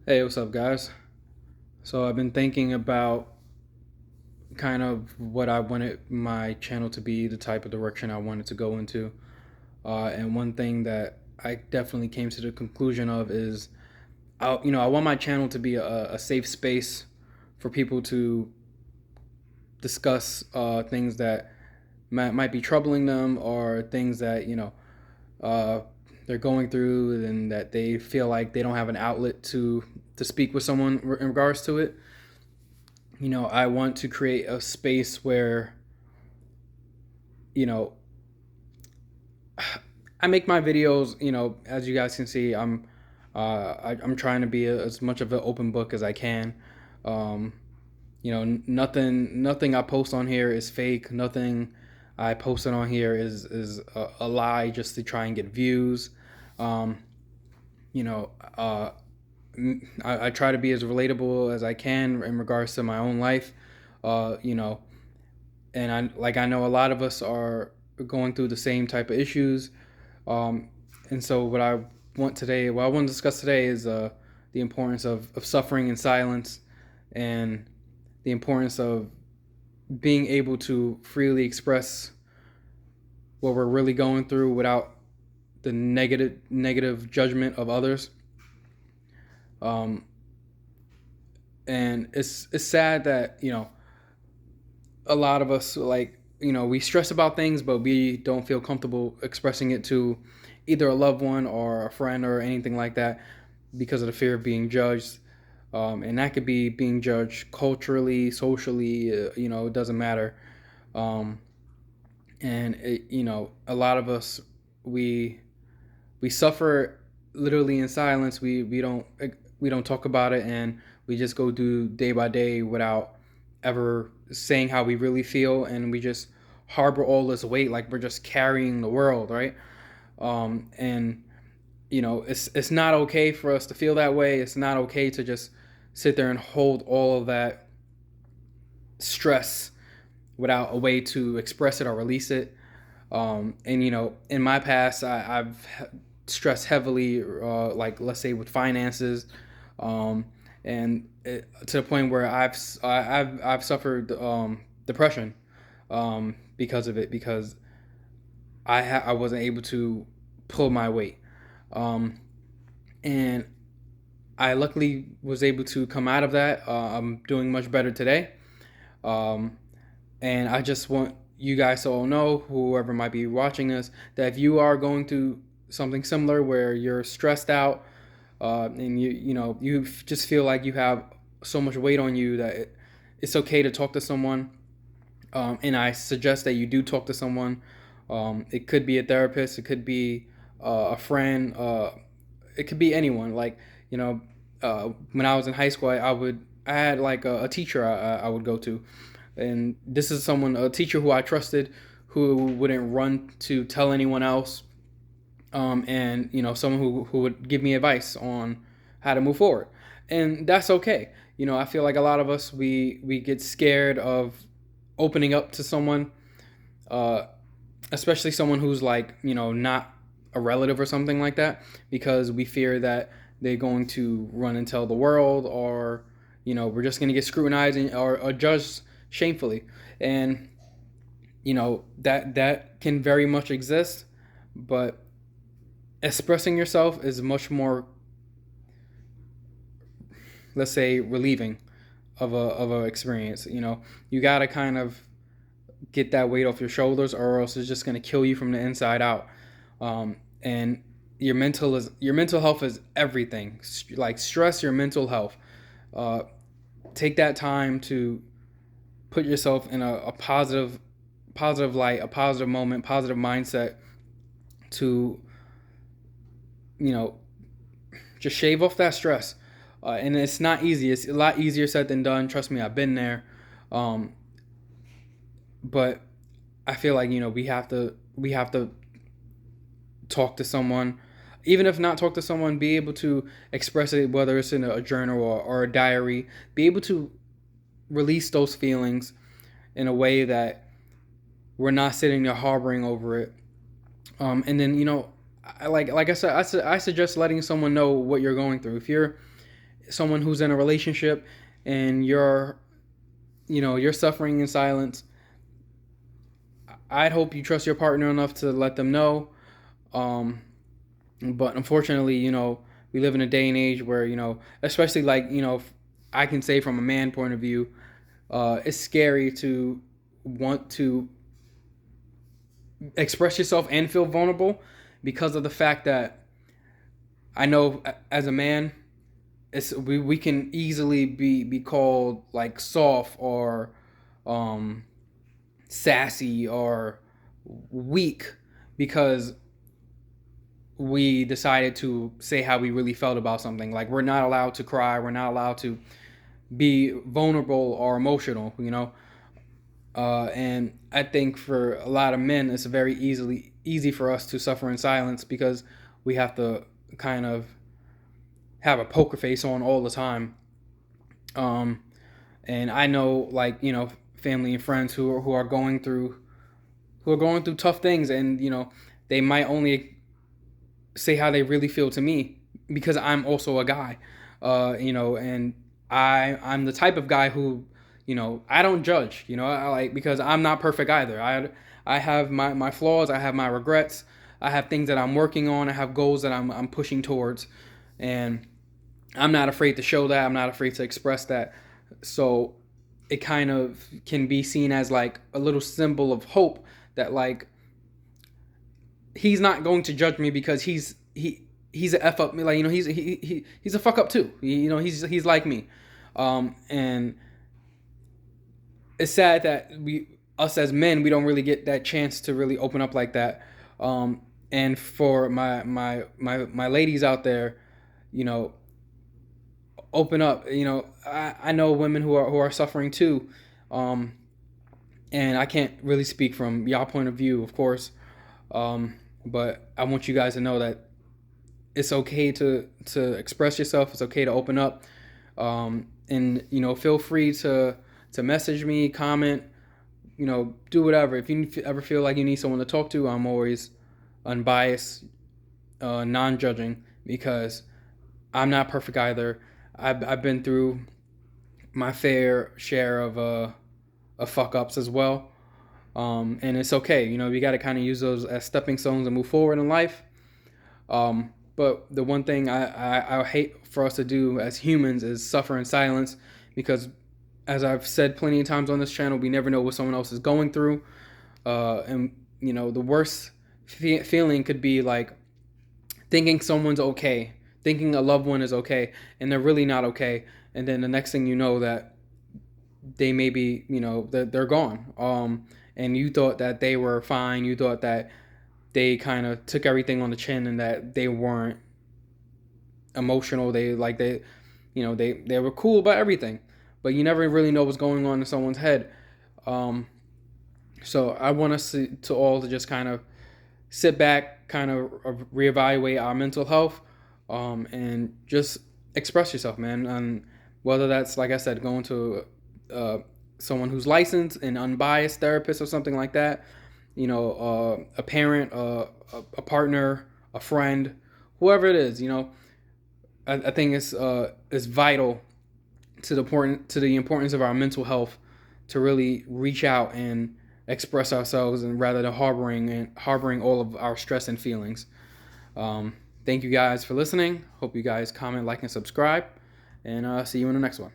Hey, what's up, guys? So, I've been thinking about kind of what I wanted my channel to be, the type of direction I wanted to go into. And one thing that I definitely came to the conclusion of is, I want my channel to be a safe space for people to discuss things that might be troubling them or things that, uh, they're going through and that they feel like they don't have an outlet to speak with someone in regards to it. I want to create a space where, you know, I make my videos, as you guys can see, I'm trying to be as much of an open book as I can. Um, nothing I post on here is fake. Nothing I posted on here is a lie just to try and get views. Um, you know, uh, I try to be as relatable as I can in regards to my own life. Uh, you know, and I know a lot of us are going through the same type of issues. And so what I want to discuss today is the importance of suffering in silence, and the importance of being able to freely express what we're really going through without the negative judgment of others. Um, and it's sad that a lot of us, we stress about things, but we don't feel comfortable expressing it to either a loved one or a friend or anything like that because of the fear of being judged. And that could be being judged culturally, socially, it doesn't matter. um, and a lot of us, we we suffer literally in silence. We don't talk about it, and we just go do day by day without ever saying how we really feel, and we just harbor all this weight like we're just carrying the world, right? And it's not okay for us to feel that way. It's not okay to just sit there and hold all of that stress without a way to express it or release it. And in my past, I've stressed heavily, like let's say with finances, um, to the point where I've suffered depression because of it, because I wasn't able to pull my weight, um, and I luckily was able to come out of that. I'm doing much better today. Um, And I just want you guys to all know, whoever might be watching this, that if you are going through something similar where you're stressed out, and you just feel like you have so much weight on you that it's okay to talk to someone. And I suggest that you do talk to someone. It could be a therapist, it could be a friend, it could be anyone. Like, when I was in high school, I had like a teacher I would go to, and this is a teacher who I trusted, who wouldn't run to tell anyone else, and someone who would give me advice on how to move forward, and that's okay. I feel like a lot of us, we get scared of opening up to someone, uh, especially someone who's like not a relative or something like that, because we fear that they're going to run and tell the world, or we're just going to get scrutinized or judged shamefully. And that can very much exist, but expressing yourself is much more, let's say, relieving of a experience. You gotta kind of get that weight off your shoulders, or else it's just gonna kill you from the inside out. And your mental health is everything. Like, stress your mental health. Uh, Take that time to put yourself in a positive light, a positive moment, positive mindset, to you know just shave off that stress. And it's not easy. It's a lot easier said than done. Trust me, I've been there. Um, but I feel like we have to talk to someone, even if not talk to someone, be able to express it, whether it's in a journal or a diary. Be able to release those feelings in a way that we're not sitting there harboring over it. And then I suggest letting someone know what you're going through. someone who's in a relationship and you're suffering in silence, I'd hope you trust your partner enough to let them know. Um, but unfortunately, we live in a day and age where, especially like, I can say from a man point of view, it's scary to want to express yourself and feel vulnerable because of the fact that I know as a man, we can easily be called like soft or um, sassy or weak because we decided to say how we really felt about something. Like we're not allowed to cry, we're not allowed to be vulnerable or emotional, and I think for a lot of men, it's very easy for us to suffer in silence because we have to kind of have a poker face on all the time. Um, and I know, like, family and friends who are going through tough things, and they might only say how they really feel to me because I'm also a guy, and I'm the type of guy who, I don't judge, I like, because I'm not perfect either. I have my flaws, I have my regrets, I have things that I'm working on, I have goals that I'm pushing towards, and I'm not afraid to show that. I'm not afraid to express that. So it kind of can be seen as like a little symbol of hope that like he's not going to judge me because he's a f up, like he's a fuck up too. He's like me, and it's sad that us as men, we don't really get that chance to really open up like that. And for my ladies out there, you know, open up. I know women who are suffering too, um, and I can't really speak from y'all point of view, of course, but I want you guys to know that it's okay to express yourself. It's okay to open up, and feel free to message me, comment, do whatever. If you ever feel like you need someone to talk to, I'm always unbiased, non-judging, because I'm not perfect either. I've been through my fair share of fuck ups as well, and it's okay. You got to kind of use those as stepping stones and move forward in life. But the one thing I hate for us to do as humans is suffer in silence, because as I've said plenty of times on this channel, we never know what someone else is going through. And the worst feeling could be like thinking someone's okay, thinking a loved one is okay, and they're really not okay. And then the next thing you know, that they may be, they're gone. And you thought that they were fine. You thought that they kind of took everything on the chin and that they weren't emotional. They were cool about everything, but you never really know what's going on in someone's head. So I want us to all to just kind of sit back, kind of reevaluate our mental health, and just express yourself, man. And whether that's, like I said, going to someone who's licensed, an unbiased therapist or something like that, a parent, a partner, a friend, whoever it is, I think it's vital to the importance of our mental health to really reach out and express ourselves, and rather than harboring all of our stress and feelings. Thank you guys for listening. Hope you guys comment, like, and subscribe, and see you in the next one.